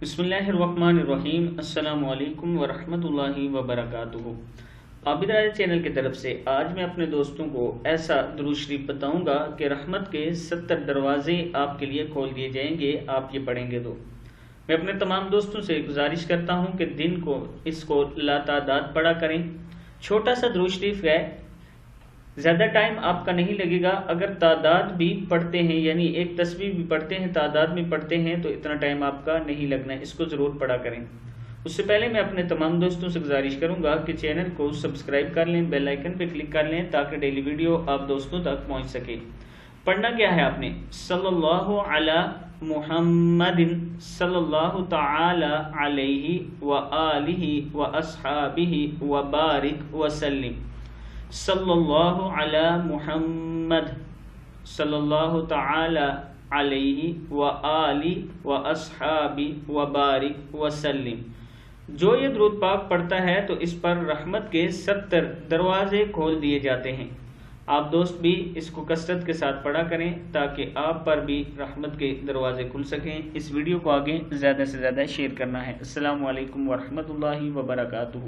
बिस्मिल्लाहिर्रहमानिर्रहीम। अस्सलामु अलैकुम वरहमतुल्लाहि वबरकातुहू। आबिदा चैनल की तरफ से आज मैं अपने दोस्तों को ऐसा दुरूद शरीफ बताऊंगा कि रहमत के 70 दरवाजे आपके लिए खोल दिए जाएंगे, आप ये पढ़ेंगे तो। मैं अपने तमाम दोस्तों से गुजारिश करता हूं कि दिन को इसको लातादाद पढ़ा करें। छोटा सा दुरूद शरीफ है, ज़्यादा टाइम आपका नहीं लगेगा। अगर तादाद भी पढ़ते हैं, यानी एक तस्बीह भी पढ़ते हैं, तादाद में पढ़ते हैं, तो इतना टाइम आपका नहीं लगना है। इसको ज़रूर पढ़ा करें। उससे पहले मैं अपने तमाम दोस्तों से गुजारिश करूंगा कि चैनल को सब्सक्राइब कर लें, बेल आइकन पे क्लिक कर लें ताकि डेली वीडियो आप दोस्तों तक पहुंच सके। पढ़ना क्या है आपने? सल्लल्लाहु अला मुहम्मदिन सल्लल्लाहु तआला अलैहि व आलिहि व अस्हाबिहि व बारिक व सल्लिम। सल्लल्लाहु अला मुहम्मद सल्लल्लाहु तआला अलैहि व आलि व अस्हाबि व बारिक व सल्लिम। जो ये दुरूद पाक पढ़ता है तो इस पर रहमत के 70 दरवाजे खोल दिए जाते हैं। आप दोस्त भी इसको कसरत के साथ पढ़ा करें ताकि आप पर भी रहमत के दरवाजे खुल सकें। इस वीडियो को आगे ज़्यादा से ज़्यादा शेयर करना है। अस्सलामु अलैकुम वरहमतुल्लाहि वबरकातुहू।